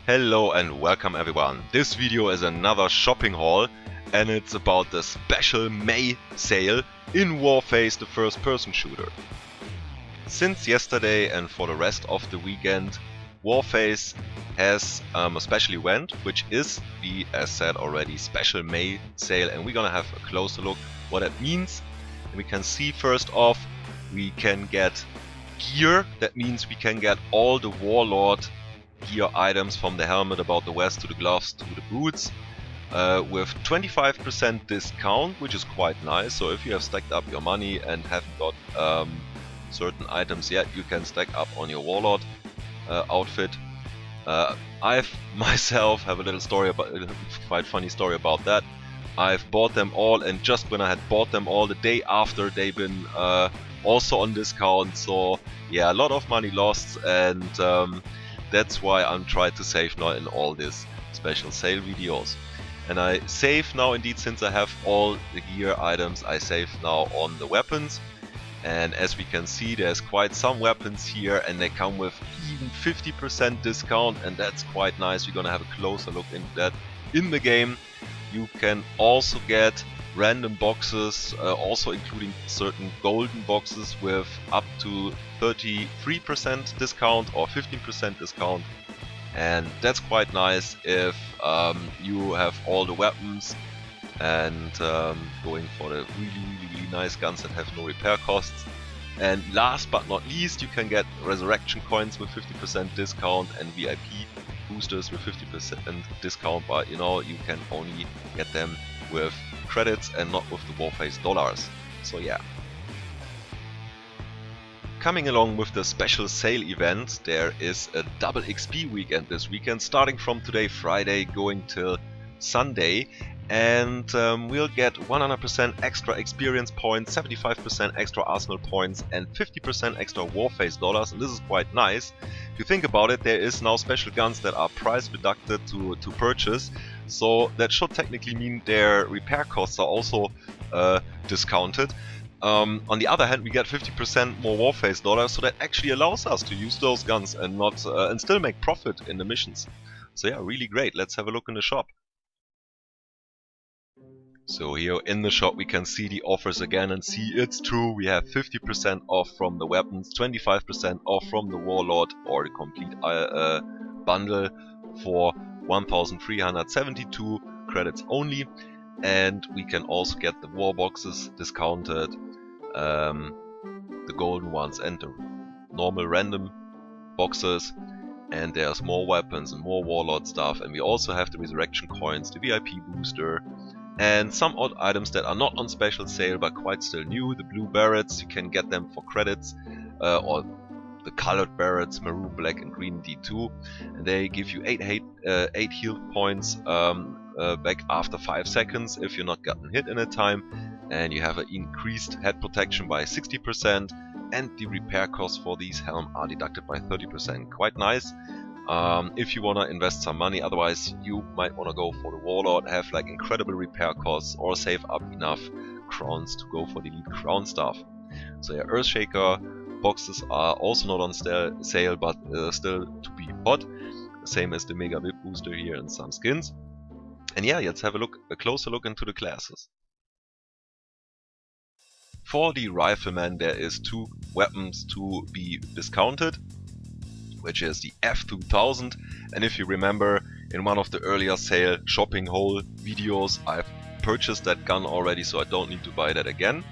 Hello and welcome everyone. This video is another shopping haul and it's about the special May sale in Warface, the first person shooter. Since yesterday and for the rest of the weekend, Warface has a special event, which is the, as said already, special May sale, and we're gonna have a closer look what that means. And we can see first off, we can get gear. That means we can get all the Warlord gear items, from the helmet about the vest to the gloves to the boots, with 25% discount, which is quite nice. So if you have stacked up your money and haven't got certain items yet, you can stack up on your Warlord outfit. I've myself have a little story about quite funny story about that. I've bought them all, and just when I had bought them all, the day after they've been also on discount. So yeah, a lot of money lost, and that's why I'm trying to save now in all these special sale videos. And I save now indeed, since I have all the gear items, I save now on the weapons. And as we can see, there's quite some weapons here, and they come with even 50% discount, and that's quite nice. We're gonna have a closer look into that in the game. You can also get random boxes, also including certain golden boxes with up to 33% discount or 15% discount, and that's quite nice if you have all the weapons and going for the really nice guns that have no repair costs. And last but not least, you can get resurrection coins with 50% discount and VIP boosters with 50% discount, but you know, you can only get them with credits and not with the Warface dollars. So yeah. Coming along with the special sale event, there is a double XP weekend this weekend, starting from today, Friday, going till Sunday. And we'll get 100% extra experience points, 75% extra arsenal points, and 50% extra Warface dollars. And this is quite nice. If you think about it, there is now special guns that are price reducted to purchase. So that should technically mean their repair costs are also discounted. On the other hand, we get 50% more Warface dollars, so that actually allows us to use those guns and not and still make profit in the missions. So yeah, really great. Let's have a look in the shop. So here in the shop we can see the offers again, and see it's true, we have 50% off from the weapons, 25% off from the Warlord or the complete bundle for 1,372 credits only. And we can also get the war boxes discounted, the golden ones and the normal random boxes. And there's more weapons and more Warlord stuff, and we also have the resurrection coins, the VIP booster, and some odd items that are not on special sale but quite still new. The blue barrets, you can get them for credits, or the colored barrets, maroon, black and green D2, and they give you 8 heal points back after 5 seconds if you're not gotten hit in a time, and you have an increased head protection by 60%, and the repair costs for these helm are deducted by 30%. Quite nice. If you want to invest some money, otherwise you might want to go for the Warlord, have like incredible repair costs, or save up enough crowns to go for the elite crown stuff. So yeah, Earthshaker boxes are also not on sale, but still to be bought, same as the Mega VIP booster here and some skins. And yeah, let's have a closer look into the classes. For the Rifleman, there is 2 weapons to be discounted, which is the F2000, and if you remember, in one of the earlier sale shopping haul videos, I've purchased that gun already, so I don't need to buy that again.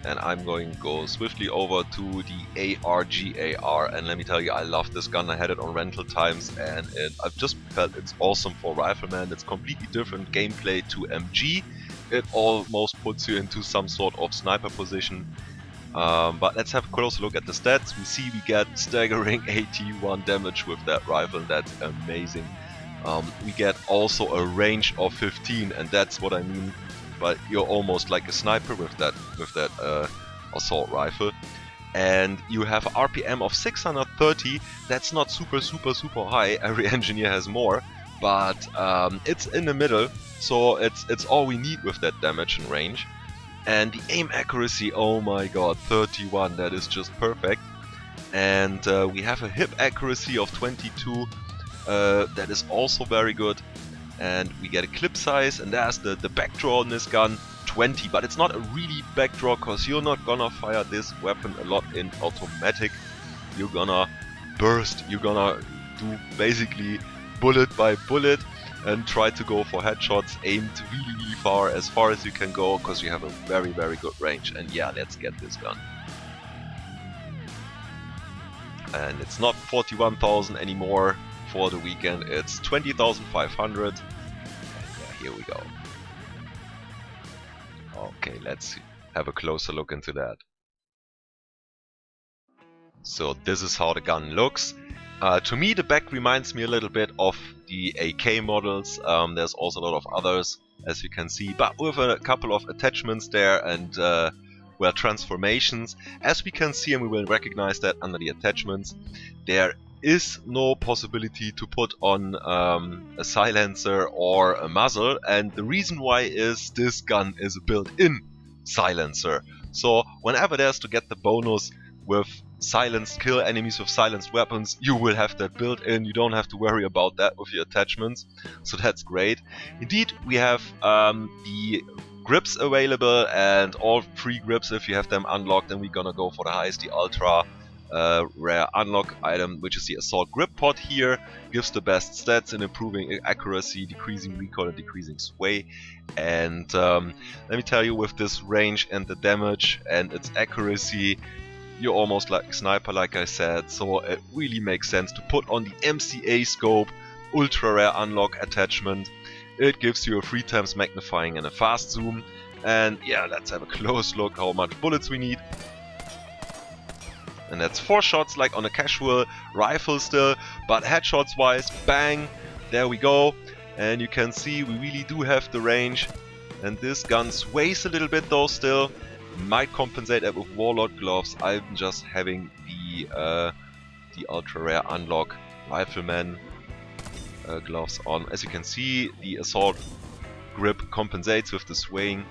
And I'm going to go swiftly over to the ar-gar, and let me tell you, I love this gun. I had it on rental times, and I've just felt it's awesome for Rifleman. It's completely different gameplay to MG. It almost puts you into some sort of sniper position. But let's have a closer look at the stats. We see we get staggering 81 damage with that rifle. That's amazing. We get also a range of 15, and that's what I mean. But you're almost like a sniper with that assault rifle. And you have an RPM of 630. That's not super high. Every engineer has more, but it's in the middle. So it's all we need with that damage and range. And the aim accuracy, oh my god, 31, that is just perfect. And we have a hip accuracy of 22, that is also very good. And we get a clip size, and there's the backdraw on this gun, 20, but it's not a really backdraw because you're not gonna fire this weapon a lot in automatic. You're gonna burst, you're gonna do basically bullet by bullet and try to go for headshots aimed really far as you can go, because you have a very good range. And yeah, let's get this gun. And it's not 41,000 anymore for the weekend, it's 20,500. And yeah, here we go. Okay, let's have a closer look into that. So this is how the gun looks. To me, the back reminds me a little bit of the AK models. There's also a lot of others, as you can see, but with a couple of attachments there and well, transformations. As we can see, and we will recognize that under the attachments, there is no possibility to put on a silencer or a muzzle, and the reason why is this gun is a built-in silencer. So whenever there's to get the bonus with silenced kill enemies with silenced weapons, you will have that built in. You don't have to worry about that with your attachments, so that's great. Indeed, we have the grips available, and all 3 grips, if you have them unlocked, then we're gonna go for the highest, the ultra rare unlock item, which is the assault grip pod here. Gives the best stats in improving accuracy, decreasing recoil, and decreasing sway. And let me tell you, with this range and the damage and its accuracy, you're almost like a sniper, like I said, so it really makes sense to put on the MCA scope ultra rare unlock attachment. It gives you a 3x magnifying and a fast zoom. And yeah, let's have a close look how much bullets we need. And that's 4 shots like on a casual rifle still, but headshots wise, bang, there we go. And you can see we really do have the range. And this gun sways a little bit though still. Might compensate that with Warlord gloves. I'm just having the ultra rare unlock rifleman gloves on. As you can see, the assault grip compensates with the swaying.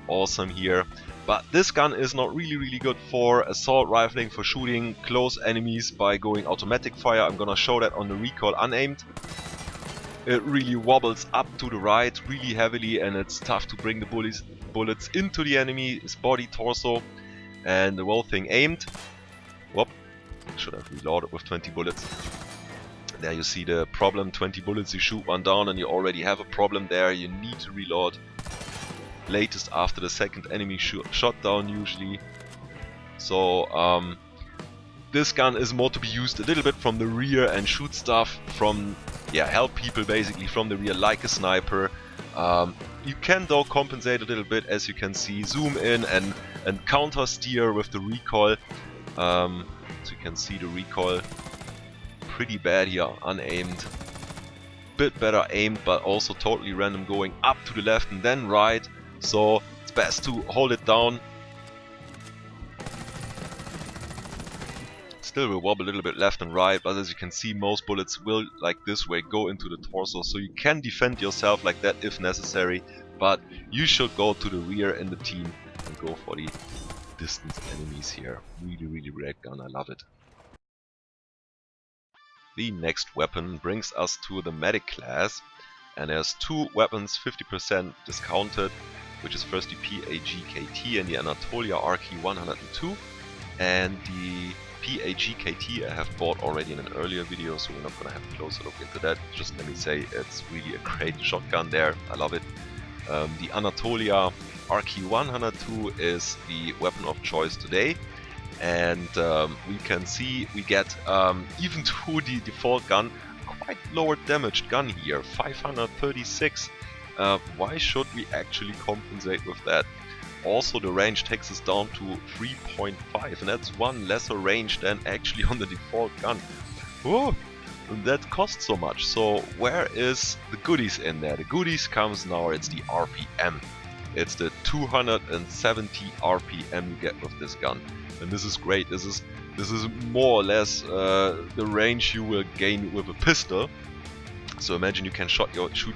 Awesome here. But this gun is not really good for assault rifling, for shooting close enemies by going automatic fire. I'm gonna show that on the recoil unaimed. It really wobbles up to the right really heavily, and it's tough to bring the bullets into the enemy's body, torso. And the whole thing aimed. Whoop, should have reloaded with 20 bullets. There you see the problem, 20 bullets, you shoot one down and you already have a problem there. You need to reload. Latest after the second enemy shot down usually. So this gun is more to be used a little bit from the rear and shoot stuff from, yeah, help people basically from the rear like a sniper. You can though compensate a little bit, as you can see, zoom in and counter steer with the recoil. So you can see the recoil pretty bad here, unaimed. Bit better aimed, but also totally random, going up to the left and then right. So it's best to hold it down. Still will wobble a little bit left and right, but as you can see, most bullets will, like this way, go into the torso. So you can defend yourself like that if necessary, but you should go to the rear in the team and go for the distance enemies here. Really great gun, I love it. The next weapon brings us to the medic class, and there's 2 weapons 50% discounted, which is first the PAGKT and the Anatolia RK102, and the PAGKT I have bought already in an earlier video, so we're not gonna have a closer look into that. Just let me say, it's really a great shotgun there, I love it. The Anatolia RK102 is the weapon of choice today. And we can see we get, even to the default gun, quite lower damaged gun here, 536. Why should we actually compensate with that? Also, the range takes us down to 3.5, and that's 1 lesser range than actually on the default gun. Oh, that costs so much. So where is the goodies in there? The goodies comes now, it's the RPM. It's the 270 RPM you get with this gun. And this is great. This is more or less the range you will gain with a pistol. So imagine you can shoot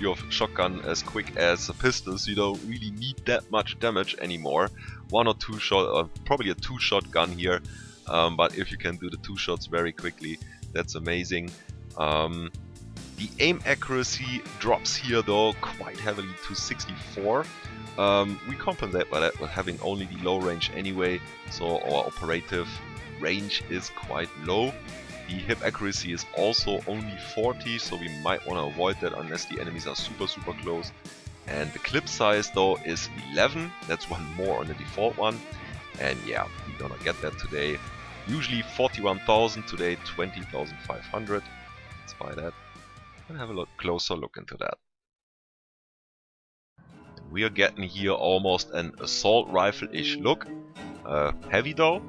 your shotgun as quick as a pistol, so you don't really need that much damage anymore. 1 or 2 shot, probably a 2-shot gun here. But if you can do the 2 shots very quickly, that's amazing. The The aim accuracy drops here though quite heavily to 64. We compensate by that with having only the low range anyway, so our operative range is quite low. The hip accuracy is also only 40, so we might want to avoid that unless the enemies are super close. And the clip size though is 11, that's one more on the default one. And yeah, we're gonna get that today. Usually 41,000, today 20,500. Let's buy that and have a closer look into that. We are getting here almost an assault rifle-ish look. Heavy though.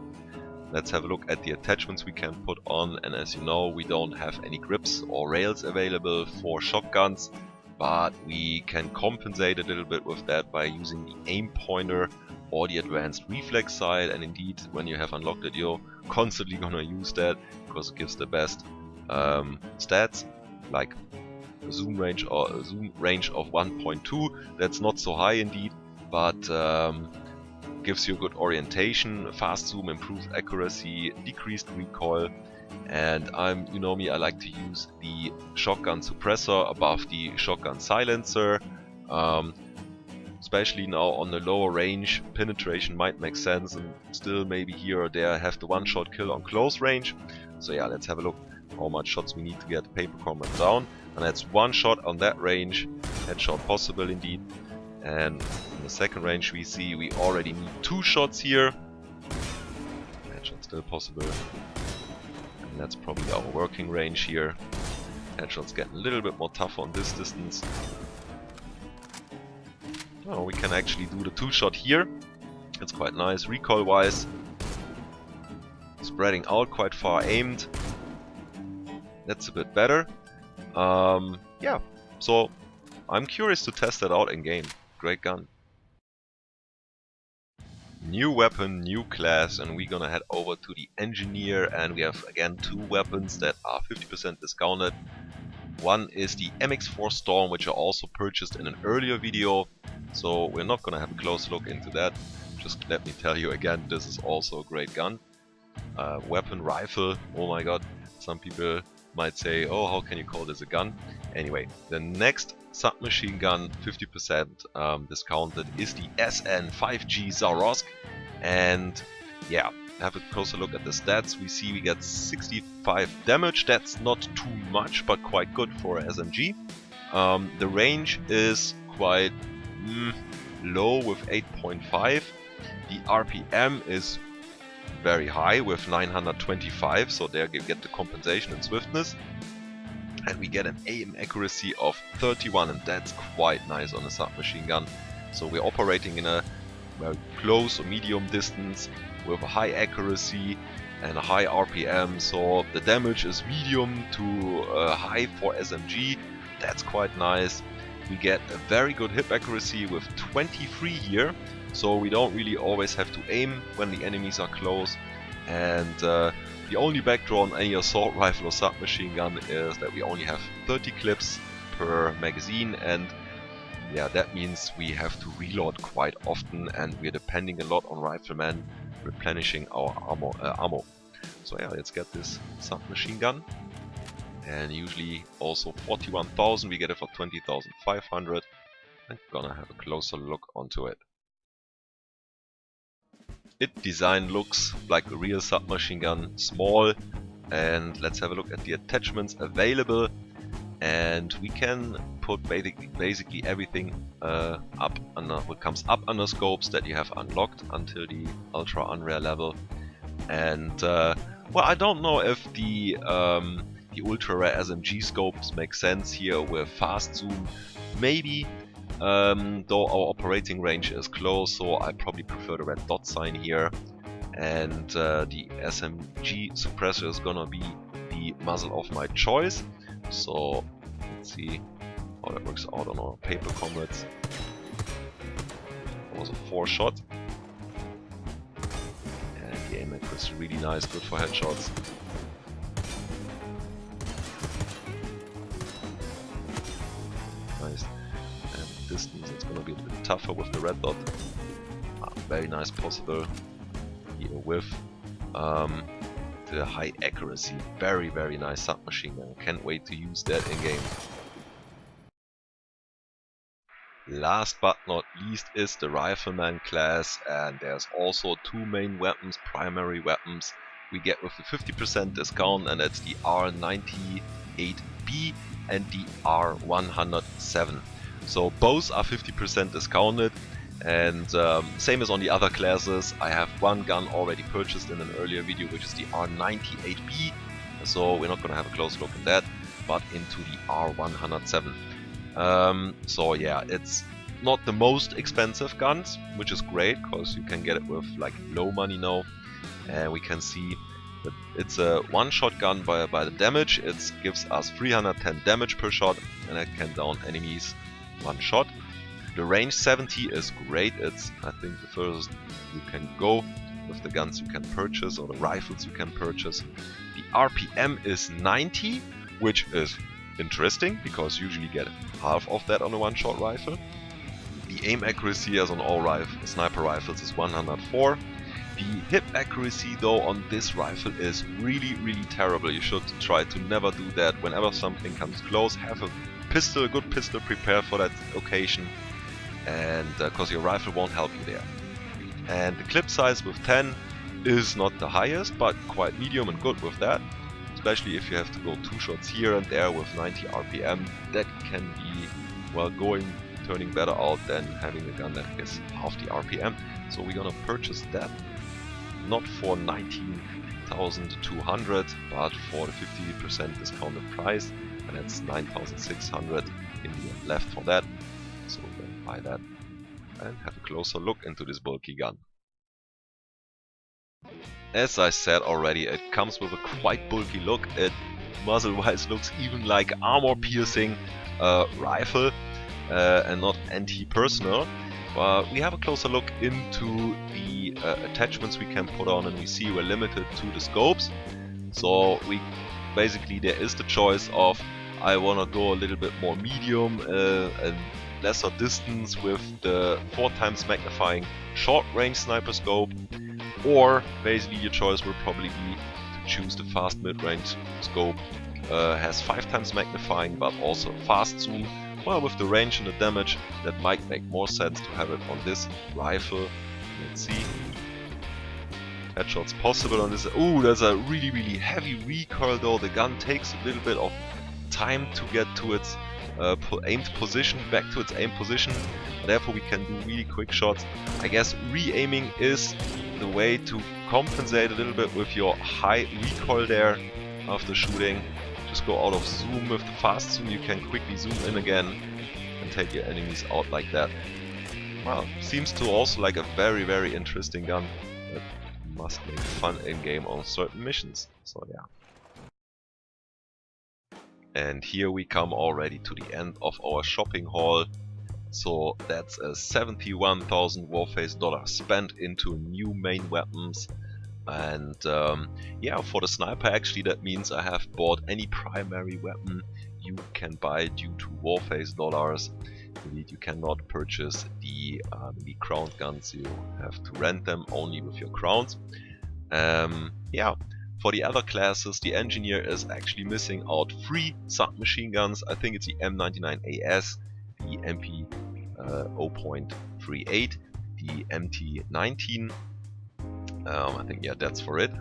Let's have a look at the attachments we can put on, and as you know, we don't have any grips or rails available for shotguns, but we can compensate a little bit with that by using the aim pointer or the advanced reflex sight. And indeed, when you have unlocked it, you're constantly gonna use that because it gives the best stats, like a zoom range of 1.2. That's not so high indeed, but gives you good orientation, fast zoom, improved accuracy, decreased recoil. And you know me, I like to use the shotgun suppressor above the shotgun silencer. Especially now on the lower range, penetration might make sense, and still maybe here or there have the one-shot kill on close range. So yeah, let's have a look how much shots we need to get paper combat down. And that's one shot on that range, headshot possible indeed. And in the second range we see we already need 2 shots here. Headshot still possible. And that's probably our working range here. Headshot's getting a little bit more tough on this distance. Oh, we can actually do the 2-shot here. It's quite nice recoil wise. Spreading out quite far aimed. That's a bit better. Yeah, so I'm curious to test that out in game. Great gun. New weapon, new class, and we're gonna head over to the engineer, and we have again 2 weapons that are 50% discounted. One is the MX4 Storm, which I also purchased in an earlier video, so we're not gonna have a close look into that. Just let me tell you again, this is also a great gun. Weapon, rifle, oh my god, some people might say, oh, how can you call this a gun? Anyway, the next submachine gun, 50% discounted, is the SN5G Zarosk. And yeah, have a closer look at the stats. We see we get 65 damage. That's not too much, but quite good for a SMG. The range is quite low with 8.5. The RPM is very high with 925, so there you get the compensation and swiftness. And we get an aim accuracy of 31, and that's quite nice on a submachine gun. So we're operating in a very close or medium distance with a high accuracy and a high RPM, so the damage is medium to high for SMG. That's quite nice. We get a very good hip accuracy with 23 here, so we don't really always have to aim when the enemies are close. And the only backdraw on any assault rifle or submachine gun is that we only have 30 clips per magazine, and yeah, that means we have to reload quite often, and we're depending a lot on riflemen replenishing our ammo. So yeah, let's get this submachine gun. And usually also 41,000, we get it for 20,500. I'm gonna have a closer look onto it. Its design looks like a real submachine gun, small, and let's have a look at the attachments available. And we can put basically everything up under what comes up under scopes that you have unlocked until the ultra unrare level. And well, I don't know if the ultra rare SMG scopes make sense here with fast zoom. Maybe, though our operating range is close, so I probably prefer the red dot sign here. And the SMG suppressor is gonna be the muzzle of my choice. So let's see how that works out on our paper comrades. That was a 4-shot. And the aim accuracy is really nice, good for headshots. Nice. And distance, it's gonna be a bit tougher with the red dot. Very nice possible. Here with the high accuracy. Very, very nice submachine gun. Can't wait to use that in game. Last but not least is the Rifleman class, and there's also two main weapons, primary weapons we get with the 50% discount, and that's the R98B and the R107. So both are 50% discounted, and same as on the other classes, I have one gun already purchased in an earlier video, which is the R98B, so we're not going to have a close look at that, but into the R107. So yeah, it's not the most expensive guns, which is great because you can get it with like low money now. And we can see that it's a one-shot gun by the damage. It gives us 310 damage per shot, and it can down enemies one shot. The range 70 is great. It's, I think, the furthest you can go with the guns you can purchase or the rifles you can purchase. The RPM is 90, which is interesting because you usually get half of that on a one-shot rifle. The aim accuracy as on all sniper rifles is 104. The hip accuracy though on this rifle is really, really terrible. You should try to never do that. Whenever something comes close, have a pistol, a good pistol prepared for that occasion, and because your rifle won't help you there. And the clip size with 10 is not the highest, but quite medium and good with that. Especially if you have to go 2 shots here and there with 90 RPM, that can be, well, turning better out than having a gun that is half the RPM. So we're gonna purchase that, not for 19,200, but for the 50% discounted price, and that's 9,600 in the left for that. So we're gonna buy that and have a closer look into this bulky gun. As I said already, it comes with a quite bulky look. It muzzle-wise looks even like armor-piercing rifle and not anti-personal. But we have a closer look into the attachments we can put on, and we see we're limited to the scopes. So basically there is the choice of I want to go a little bit more medium and lesser distance with the 4x magnifying short-range sniper scope. Or basically your choice will probably be to choose the fast mid-range scope. Has 5x magnifying but also fast zoom. Well, with the range and the damage, that might make more sense to have it on this rifle. Let's see. Headshots possible on this. Ooh, there's a really, really heavy recoil though. The gun takes a little bit of time to get to its aimed position, back to its aimed position. Therefore we can do really quick shots. I guess re-aiming is the way to compensate a little bit with your high recoil there after shooting. Just go out of zoom. With the fast zoom you can quickly zoom in again and take your enemies out like that. Well, seems to also like a very, very interesting gun that must make fun in game on certain missions. So yeah. And here we come already to the end of our shopping haul. So that's a 71,000 Warface dollars spent into new main weapons. And yeah, for the sniper actually that means I have bought any primary weapon you can buy due to Warface dollars. Indeed, you cannot purchase the crown guns, you have to rent them only with your crowns. Yeah. For the other classes, the engineer is actually missing out 3 submachine guns. I think it's the M99AS, the MP 0.38, the MT19. I think, yeah, that's for it.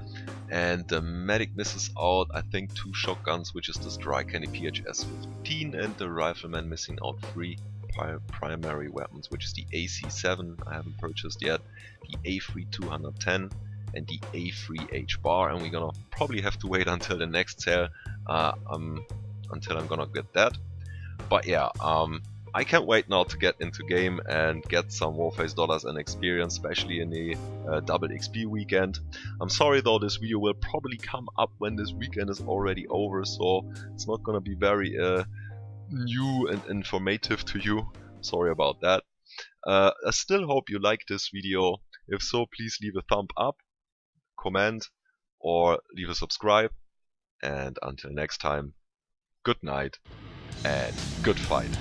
And the medic misses out, I think, 2 shotguns, which is the Striker and the PHS-15, and the rifleman missing out 3 primary weapons, which is the AC7, I haven't purchased yet, the A3-210, and the A3H bar, and we're gonna probably have to wait until the next sale until I'm gonna get that. But yeah, I can't wait now to get into game and get some Warface dollars and experience, especially in the double XP weekend. I'm sorry though, this video will probably come up when this weekend is already over, so it's not gonna be very new and informative to you. Sorry about that. I still hope you like this video. If so, please leave a thumb up, comment, or leave a subscribe. And until next time, good night and good fight.